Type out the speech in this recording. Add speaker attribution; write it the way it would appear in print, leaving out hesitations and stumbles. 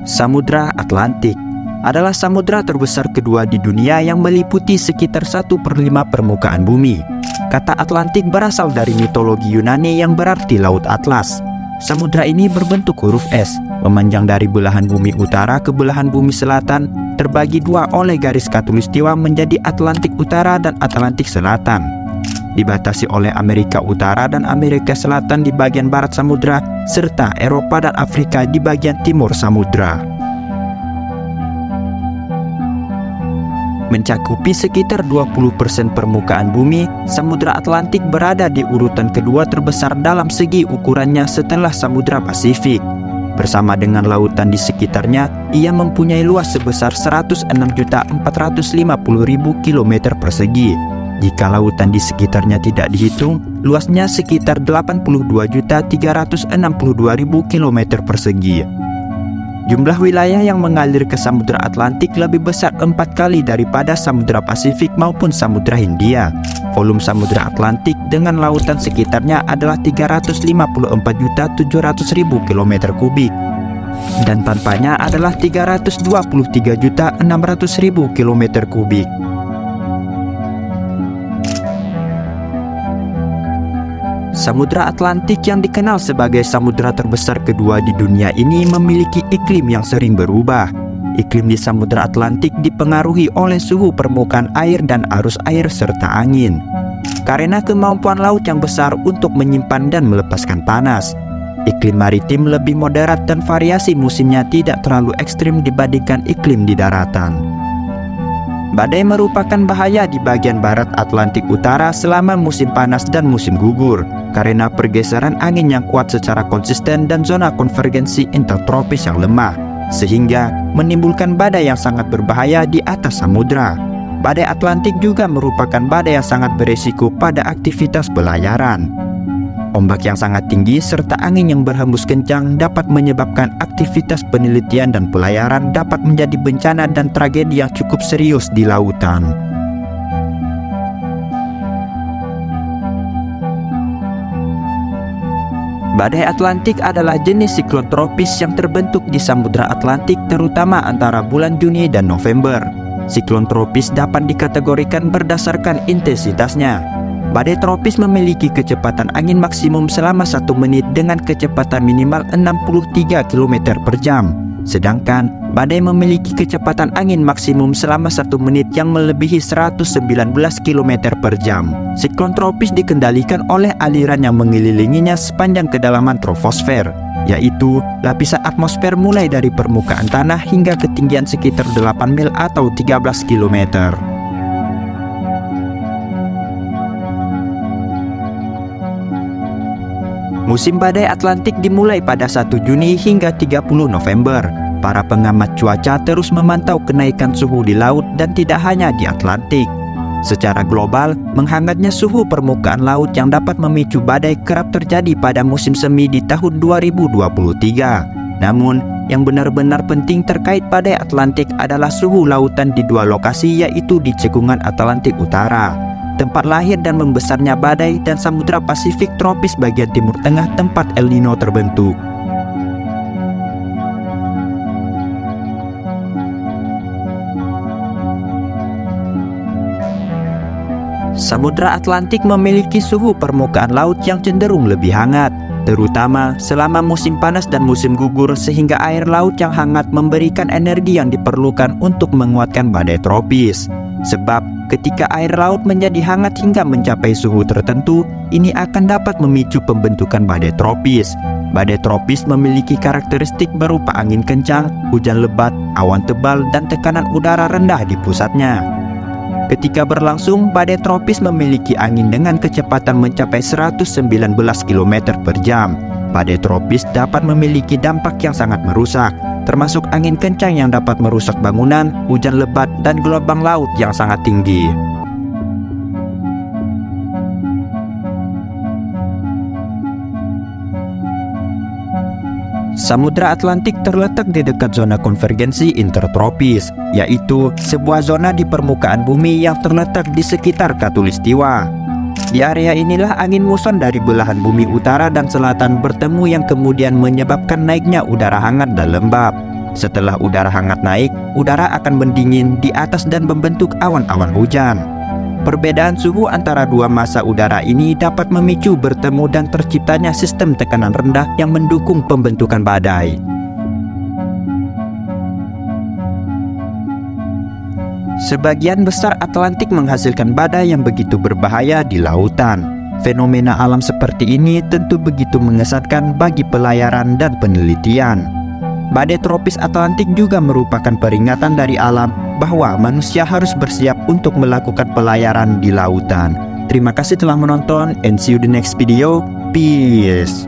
Speaker 1: Samudra Atlantik adalah samudra terbesar kedua di dunia yang meliputi sekitar 1/5 permukaan bumi. Kata Atlantik berasal dari mitologi Yunani yang berarti Laut Atlas. Samudra ini berbentuk huruf S, memanjang dari belahan bumi utara ke belahan bumi selatan, terbagi dua oleh garis khatulistiwa menjadi Atlantik Utara dan Atlantik Selatan. Dibatasi oleh Amerika Utara dan Amerika Selatan di bagian barat samudra, serta Eropa dan Afrika di bagian timur samudra. Mencakupi sekitar 20% permukaan bumi, Samudra Atlantik berada di urutan kedua terbesar dalam segi ukurannya setelah Samudra Pasifik. Bersama dengan lautan di sekitarnya, ia mempunyai luas sebesar 106.450.000 km persegi. Jika lautan di sekitarnya tidak dihitung, luasnya sekitar 82.362.000 km persegi. Jumlah wilayah yang mengalir ke Samudra Atlantik lebih besar 4 kali daripada Samudra Pasifik maupun Samudra Hindia. Volume Samudra Atlantik dengan lautan sekitarnya adalah 354.700.000 km kubik. Dan tanpanya adalah 323.600.000 km kubik. Samudra Atlantik yang dikenal sebagai samudra terbesar kedua di dunia ini memiliki iklim yang sering berubah. Iklim di Samudra Atlantik dipengaruhi oleh suhu permukaan air dan arus air serta angin. Karena kemampuan laut yang besar untuk menyimpan dan melepaskan panas, iklim maritim lebih moderat dan variasi musimnya tidak terlalu ekstrim dibandingkan iklim di daratan. Badai merupakan bahaya di bagian barat Atlantik Utara selama musim panas dan musim gugur karena pergeseran angin yang kuat secara konsisten dan zona konvergensi intertropis yang lemah, sehingga menimbulkan badai yang sangat berbahaya di atas samudra. Badai Atlantik juga merupakan badai yang sangat beresiko pada aktivitas pelayaran. Ombak yang sangat tinggi serta angin yang berhembus kencang dapat menyebabkan aktivitas penelitian dan pelayaran dapat menjadi bencana dan tragedi yang cukup serius di lautan. Badai Atlantik adalah jenis siklon tropis yang terbentuk di Samudra Atlantik terutama antara bulan Juni dan November. Siklon tropis dapat dikategorikan berdasarkan intensitasnya. Badai tropis memiliki kecepatan angin maksimum selama 1 menit dengan kecepatan minimal 63 km per jam. Sedangkan badai memiliki kecepatan angin maksimum selama 1 menit yang melebihi 119 km per jam. Siklon tropis dikendalikan oleh aliran yang mengelilinginya sepanjang kedalaman troposfer, yaitu lapisan atmosfer mulai dari permukaan tanah hingga ketinggian sekitar 8 mil atau 13 km. Musim badai Atlantik dimulai pada 1 Juni hingga 30 November. Para pengamat cuaca terus memantau kenaikan suhu di laut dan tidak hanya di Atlantik. Secara global, menghangatnya suhu permukaan laut yang dapat memicu badai kerap terjadi pada musim semi di tahun 2023. Namun, yang benar-benar penting terkait badai Atlantik adalah suhu lautan di dua lokasi, yaitu di cekungan Atlantik Utara, tempat lahir dan membesarnya badai, dan Samudra Pasifik tropis bagian timur tengah tempat El Nino terbentuk. Samudra Atlantik memiliki suhu permukaan laut yang cenderung lebih hangat, terutama selama musim panas dan musim gugur, sehingga air laut yang hangat memberikan energi yang diperlukan untuk menguatkan badai tropis. Sebab ketika air laut menjadi hangat hingga mencapai suhu tertentu, ini akan dapat memicu pembentukan badai tropis. Badai tropis memiliki karakteristik berupa angin kencang, hujan lebat, awan tebal, dan tekanan udara rendah di pusatnya. Ketika berlangsung, badai tropis memiliki angin dengan kecepatan mencapai 119 km per jam. Badai tropis dapat memiliki dampak yang sangat merusak, termasuk angin kencang yang dapat merusak bangunan, hujan lebat, dan gelombang laut yang sangat tinggi. Samudra Atlantik terletak di dekat zona konvergensi intertropis, yaitu sebuah zona di permukaan bumi yang terletak di sekitar khatulistiwa. Di area inilah angin muson dari belahan bumi utara dan selatan bertemu yang kemudian menyebabkan naiknya udara hangat dan lembab. Setelah udara hangat naik, udara akan mendingin di atas dan membentuk awan-awan hujan. Perbedaan suhu antara dua massa udara ini dapat memicu bertemu dan terciptanya sistem tekanan rendah yang mendukung pembentukan badai. Sebagian besar Atlantik menghasilkan badai yang begitu berbahaya di lautan. Fenomena alam seperti ini tentu begitu mengesankan bagi pelayaran dan penelitian. Badai tropis Atlantik juga merupakan peringatan dari alam bahwa manusia harus bersiap untuk melakukan pelayaran di lautan. Terima kasih telah menonton and see you the next video. Peace.